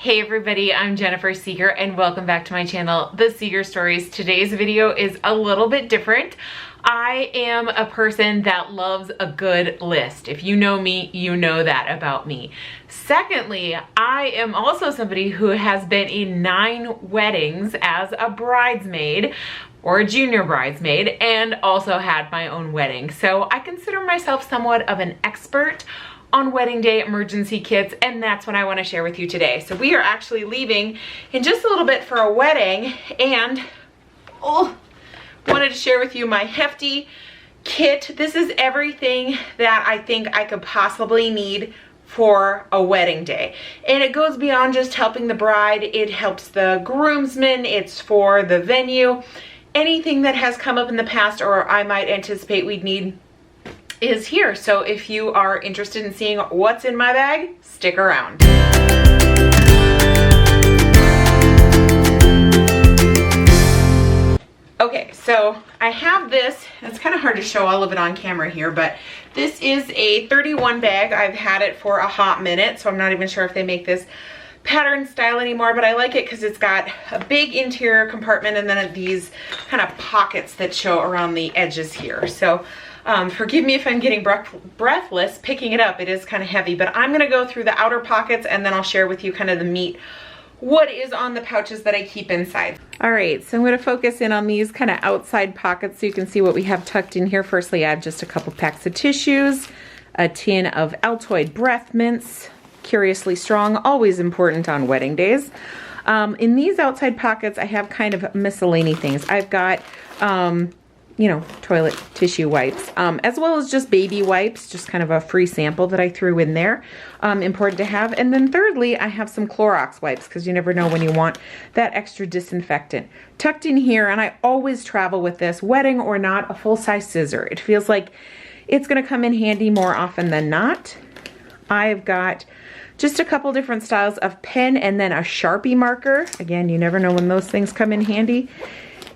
Hey everybody, I'm Jennifer Seeger and welcome back to my channel, The Seeger Stories. Today's video is a little bit different. I am a person that loves a good list. If you know me, you know that about me. Secondly, I am also somebody who has been in 9 weddings as a bridesmaid or a junior bridesmaid and also had my own wedding. So I consider myself somewhat of an expert on wedding day emergency kits, and that's what I want to share with you today. So we are actually leaving in just a little bit for a wedding, and wanted to share with you my hefty kit. This is everything that I think I could possibly need for a wedding day, and it goes beyond just helping the bride. It helps the groomsmen, it's for the venue. Anything that has come up in the past or I might anticipate we'd need is here. So if you are interested in seeing what's in my bag, stick around. Okay, so I have this. It's kind of hard to show all of it on camera here, but this is a 31 bag. I've had it for a hot minute, so I'm not even sure if they make this pattern style anymore, but I like it because it's got a big interior compartment and then these kind of pockets that show around the edges here. So forgive me if I'm getting breathless picking it up. It is kind of heavy, but I'm going to go through the outer pockets and then I'll share with you kind of the meat, what is on the pouches that I keep inside. All right, so I'm going to focus in on these kind of outside pockets so you can see what we have tucked in here. Firstly, I have just a couple packs of tissues, a tin of Altoid breath mints, Curiously Strong, always important on wedding days. In these outside pockets, I have kind of miscellaneous things. I've got you know, toilet tissue wipes, as well as just baby wipes, just kind of a free sample that I threw in there. Important to have. And then thirdly, I have some Clorox wipes because you never know when you want that extra disinfectant. Tucked in here, and I always travel with this, wedding or not, a full-size scissor. It feels like it's gonna come in handy more often than not. I've got just a couple different styles of pen and then a Sharpie marker. Again, you never know when those things come in handy.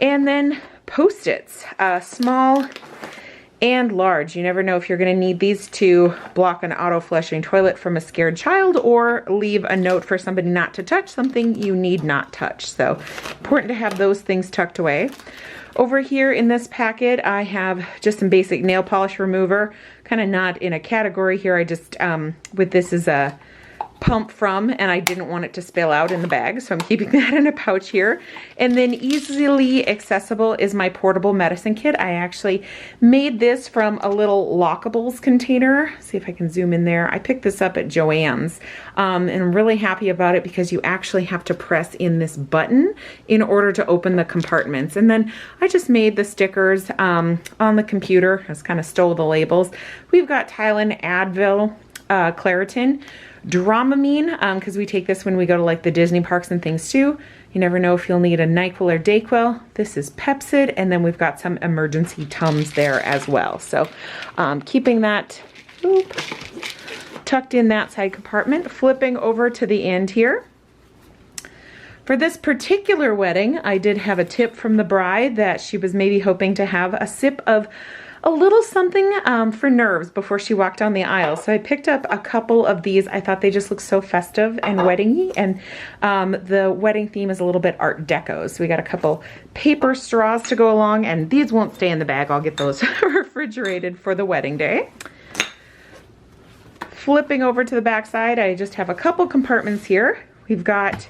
And then Post-its, small and large. You never know if you're going to need these to block an auto-flushing toilet from a scared child or leave a note for somebody not to touch something you need not touch. So important to have those things tucked away. Over here in this packet, I have just some basic nail polish remover, kind of not in a category here. I just, with this is a pump from, and I didn't want it to spill out in the bag, so I'm keeping that in a pouch here. And then easily accessible is my portable medicine kit. I actually made this from a little Lockables container. See if I can zoom in there. I picked this up at Joann's, and I'm really happy about it because you actually have to press in this button in order to open the compartments. And then I just made the stickers on the computer. I just kind of stole the labels. We've got Tylenol, Advil, Claritin, Dramamine, because we take this when we go to like the Disney parks and things too. You never know if you'll need a NyQuil or Dayquil. This is Pepcid, and then we've got some emergency Tums there as well. So keeping that tucked in that side compartment. Flipping over to the end here. For this particular wedding, I did have a tip from the bride that she was maybe hoping to have a sip of a little something for nerves before she walked down the aisle. So I picked up a couple of these. I thought they just look so festive and wedding-y, and the wedding theme is a little bit Art Deco. So we got a couple paper straws to go along, and these won't stay in the bag. I'll get those refrigerated for the wedding day. Flipping over to the back side, I just have a couple compartments here. We've got,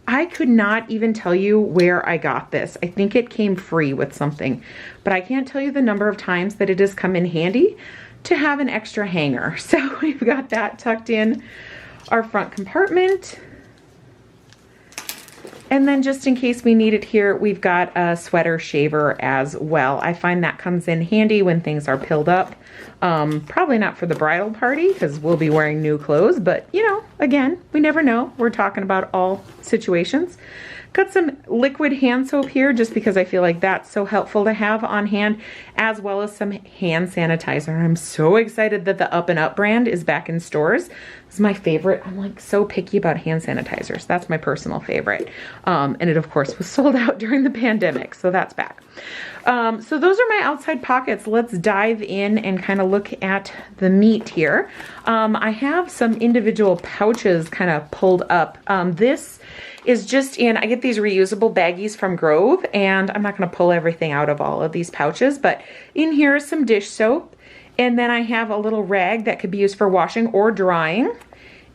I could not even tell you where I got this. I think it came free with something, but I can't tell you the number of times that it has come in handy to have an extra hanger. So we've got that tucked in our front compartment. And then just in case we need it here, we've got a sweater shaver as well. I find that comes in handy when things are pilled up. Probably not for the bridal party because we'll be wearing new clothes, but you know, again, we never know. We're talking about all situations. Got some liquid hand soap here just because I feel like that's so helpful to have on hand, as well as some hand sanitizer. I'm so excited that the Up and Up brand is back in stores. This is my favorite. I'm like so picky about hand sanitizers. That's my personal favorite. And it of course was sold out during the pandemic, so that's back. So those are my outside pockets. Let's dive in and kind of look at the meat here. I have some individual pouches kind of pulled up. This is just I get these reusable baggies from Grove, and I'm not going to pull everything out of all of these pouches, but in here is some dish soap, and then I have a little rag that could be used for washing or drying,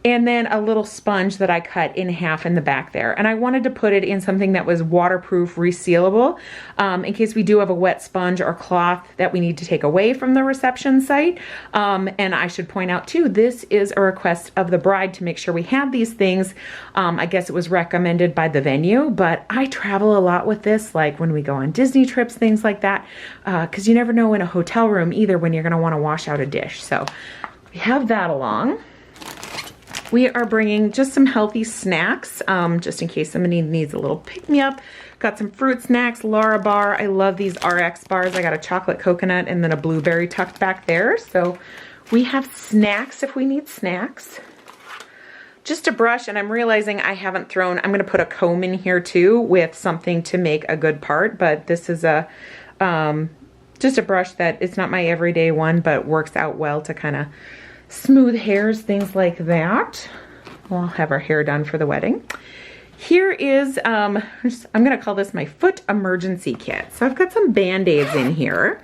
and then a little sponge that I cut in half in the back there. And I wanted to put it in something that was waterproof, resealable, in case we do have a wet sponge or cloth that we need to take away from the reception site. And I should point out too, this is a request of the bride to make sure we have these things. I guess it was recommended by the venue, but I travel a lot with this, like when we go on Disney trips, things like that, because you never know in a hotel room either when you're gonna wanna wash out a dish. So we have that along. We are bringing just some healthy snacks, just in case somebody needs a little pick-me-up. Got some fruit snacks, Lara bar. I love these RX bars. I got a chocolate coconut and then a blueberry tucked back there. So we have snacks if we need snacks. Just a brush, and I'm realizing I haven't thrown, I'm gonna put a comb in here too with something to make a good part, but this is a, just a brush that it's not my everyday one, but works out well to kind of smooth hairs, things like that. We'll have our hair done for the wedding. Here is, I'm gonna call this my foot emergency kit. So I've got some Band-Aids in here,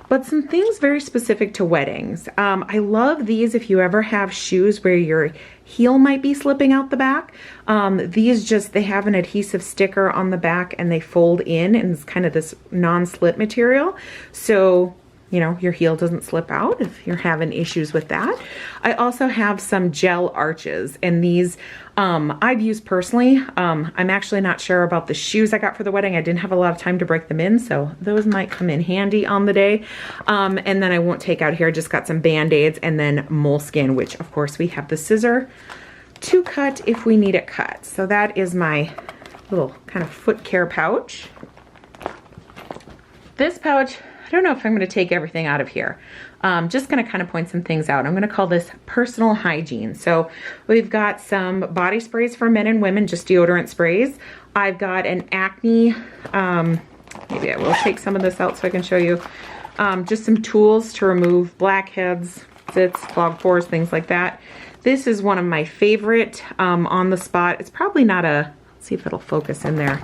but some things very specific to weddings. I love these if you ever have shoes where your heel might be slipping out the back. These just, they have an adhesive sticker on the back and they fold in, and it's kind of this non-slip material. So you know, your heel doesn't slip out if you're having issues with that. I also have some gel arches, and these I've used personally. I'm actually not sure about the shoes I got for the wedding. I didn't have a lot of time to break them in, so those might come in handy on the day. And then I won't take out here, just got some Band-Aids and then moleskin, which of course we have the scissor to cut if we need it cut. So that is my little kind of foot care pouch. This pouch, I don't know if I'm going to take everything out of here. Just going to kind of point some things out. I'm going to call this personal hygiene. So we've got some body sprays for men and women, just deodorant sprays. I've got an acne, maybe I will take some of this out so I can show you. Just some tools to remove blackheads, zits, clogged pores, things like that. This is one of my favorite on the spot. It's probably not a, let's see if it'll focus in there.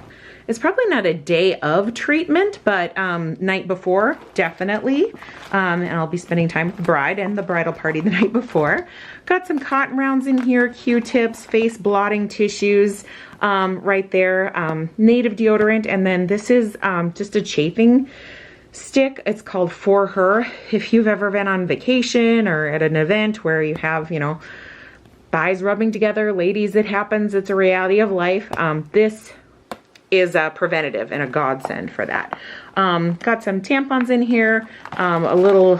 It's probably not a day of treatment, but night before, definitely. And I'll be spending time with the bride and the bridal party the night before. Got some cotton rounds in here, Q-tips, face blotting tissues right there, native deodorant, and then this is just a chafing stick. It's called For Her. If you've ever been on vacation or at an event where you have, you know, thighs rubbing together, ladies, it happens. It's a reality of life. This is a preventative and a godsend for that. Got some tampons in here, a little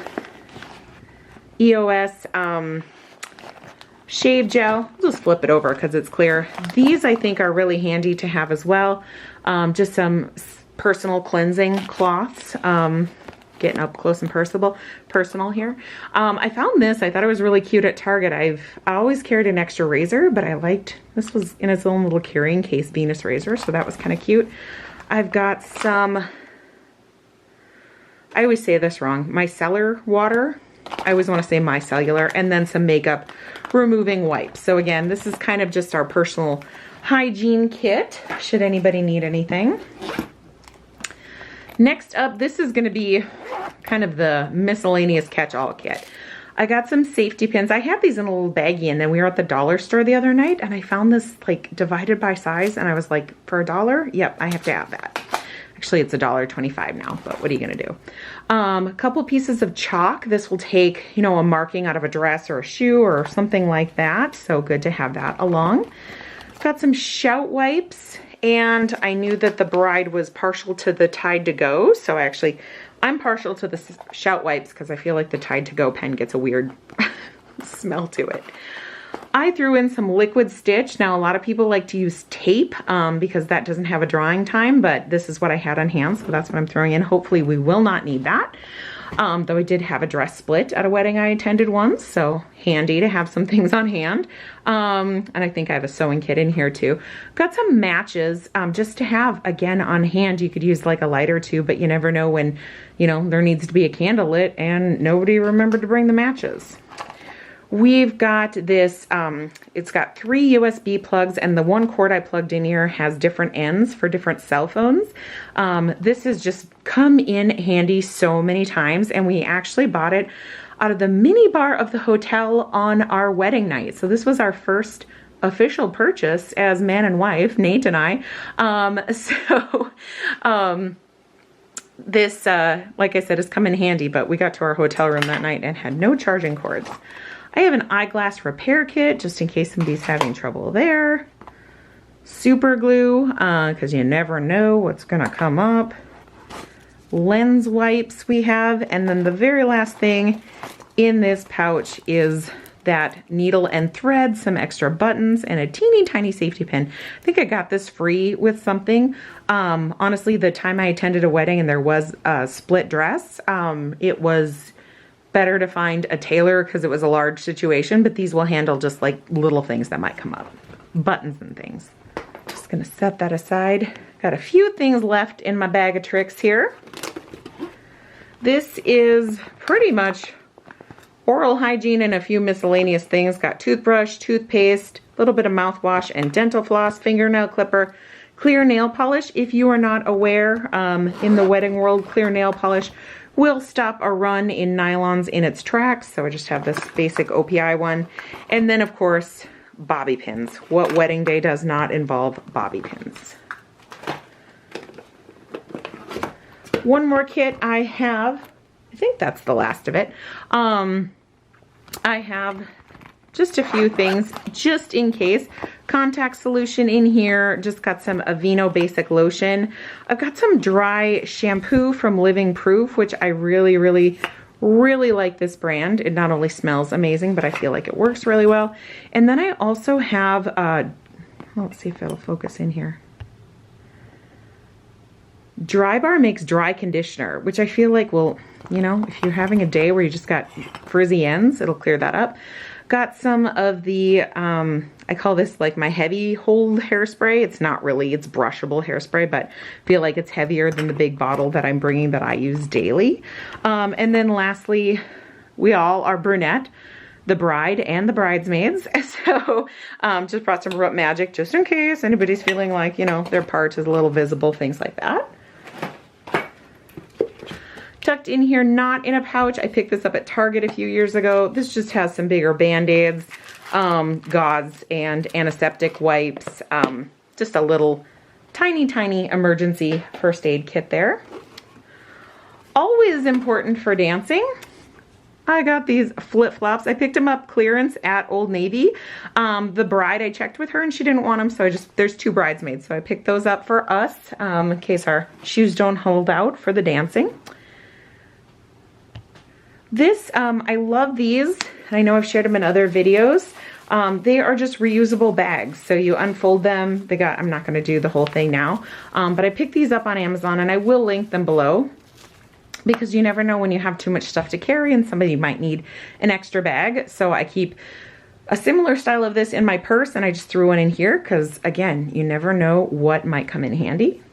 EOS shave gel. I'll just flip it over because it's clear. These I think are really handy to have as well. Just some personal cleansing cloths. Getting up close and personal here. I found this, I thought it was really cute at Target. I always carried an extra razor, but I liked, this was in its own little carrying case, Venus razor, so that was kind of cute. I've got some, I always say this wrong, micellar water. I always want to say micellar, and then some makeup removing wipes. So again, this is kind of just our personal hygiene kit, should anybody need anything. Next up, this is going to be kind of the miscellaneous catch-all kit. I got some safety pins. I have these in a little baggie, and then we were at the dollar store the other night, and I found this like divided by size, and I was like, for $1? Yep, I have to have that. Actually, it's $1.25 now, but what are you going to do? A couple pieces of chalk. This will take, you know, a marking out of a dress or a shoe or something like that, so good to have that along. Got some shout wipes. And I knew that the bride was partial to the Tide to Go, so I'm partial to the shout wipes because I feel like the Tide to Go pen gets a weird smell to it. I threw in some liquid stitch. Now, a lot of people like to use tape because that doesn't have a drying time, but this is what I had on hand, so that's what I'm throwing in. Hopefully we will not need that. Though I did have a dress split at a wedding I attended once, so handy to have some things on hand. And I think I have a sewing kit in here too. Got some matches just to have, again, on hand. You could use like a light or two, but you never know when, you know, there needs to be a candle lit and nobody remembered to bring the matches. We've got this, it's got 3 USB plugs, and the one cord I plugged in here has different ends for different cell phones. This has just come in handy so many times, and we actually bought it out of the mini bar of the hotel on our wedding night. So this was our first official purchase as man and wife, Nate and I. This, like I said, has come in handy, but we got to our hotel room that night and had no charging cords. I have an eyeglass repair kit just in case somebody's having trouble there. Super glue, because you never know what's gonna come up. Lens wipes we have, and then the very last thing in this pouch is that needle and thread, some extra buttons, and a teeny tiny safety pin. I think I got this free with something. Honestly, the time I attended a wedding and there was a split dress, it was better to find a tailor because it was a large situation, but these will handle just like little things that might come up. Buttons and things. Just gonna set that aside. Got a few things left in my bag of tricks here. This is pretty much oral hygiene and a few miscellaneous things. Got toothbrush, toothpaste, a little bit of mouthwash and dental floss, fingernail clipper, clear nail polish. If you are not aware, in the wedding world, clear nail polish will stop a run in nylons in its tracks. So I just have this basic OPI one. And then of course, bobby pins. What wedding day does not involve bobby pins? One more kit I have, I think that's the last of it. I have just a few things just in case. Contact solution in here, just got some Aveeno basic lotion. I've got some dry shampoo from Living Proof, which I really like this brand. It not only smells amazing, but I feel like it works really well. And then I also have, let's see if it'll focus in here. Dry Bar makes dry conditioner, which I feel like will, you know, if you're having a day where you just got frizzy ends, it'll clear that up. Got some of the, I call this like my heavy hold hairspray. It's not really, it's brushable hairspray, but I feel like it's heavier than the big bottle that I'm bringing that I use daily. And then lastly, we all are brunette, the bride and the bridesmaids. So just brought some Root Magic just in case anybody's feeling like, you know, their part is a little visible, things like that. Tucked in here, not in a pouch. I picked this up at Target a few years ago. This just has some bigger Band-Aids, gauze, and antiseptic wipes. Just a little tiny emergency first aid kit there. Always important for dancing. I got these flip-flops. I picked them up clearance at Old Navy. The bride, I checked with her and she didn't want them, so there's 2 bridesmaids, so I picked those up for us in case our shoes don't hold out for the dancing. This, I love these. I know I've shared them in other videos. They are just reusable bags. So you unfold them. I'm not going to do the whole thing now. But I picked these up on Amazon and I will link them below because you never know when you have too much stuff to carry and somebody might need an extra bag. So I keep a similar style of this in my purse and I just threw one in here because again, you never know what might come in handy.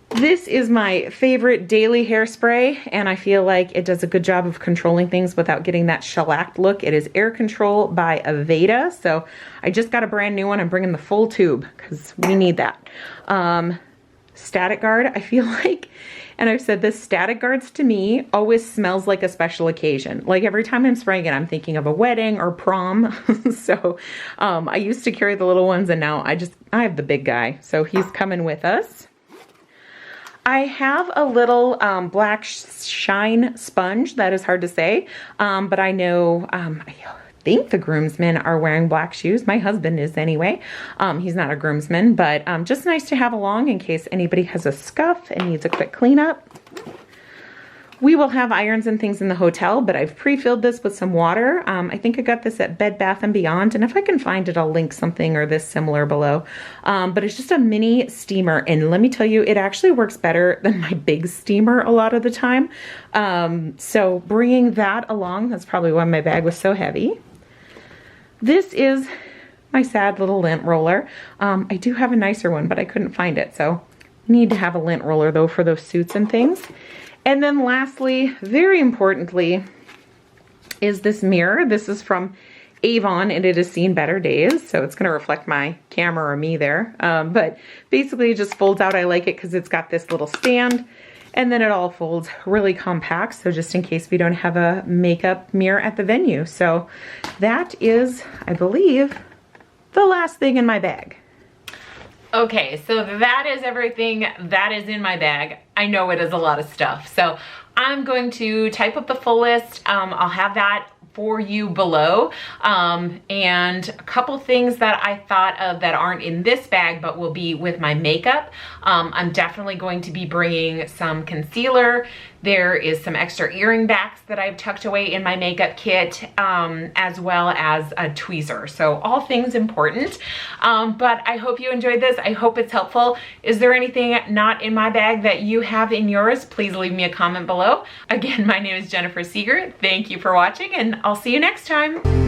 This is my favorite daily hairspray, and I feel like it does a good job of controlling things without getting that shellacked look. It is Air Control by Aveda, so I just got a brand new one. I'm bringing the full tube because we need that. Static Guard, I feel like, and I've said this, Static Guards to me always smells like a special occasion. Like every time I'm spraying it, I'm thinking of a wedding or prom. So I used to carry the little ones, and now I have the big guy, so he's coming with us. I have a little black shine sponge. That is hard to say, but I know, I think the groomsmen are wearing black shoes. My husband is anyway. He's not a groomsman, but just nice to have along in case anybody has a scuff and needs a quick cleanup. We will have irons and things in the hotel, but I've pre-filled this with some water. I think I got this at Bed Bath & Beyond, and if I can find it, I'll link something or this similar below. But it's just a mini steamer, and let me tell you, it actually works better than my big steamer a lot of the time. So bringing that along, that's probably why my bag was so heavy. This is my sad little lint roller. I do have a nicer one, but I couldn't find it, so need to have a lint roller though for those suits and things. And then lastly, very importantly, is this mirror. This is from Avon, and it has seen better days, so it's going to reflect my camera or me there. But basically it just folds out. I like it because it's got this little stand, and then it all folds really compact, so just in case we don't have a makeup mirror at the venue. So that is, I believe, the last thing in my bag. Okay, so that is everything that is in my bag. I know it is a lot of stuff, so I'm going to type up the full list. I'll have that for you below, and a couple things that I thought of that aren't in this bag but will be with my makeup. I'm definitely going to be bringing some concealer. There is some extra earring backs that I've tucked away in my makeup kit, as well as a tweezer. So all things important, but I hope you enjoyed this. I hope it's helpful. Is there anything not in my bag that you have in yours? Please leave me a comment below. Again, my name is Jennifer Seeger. Thank you for watching, and I'll see you next time.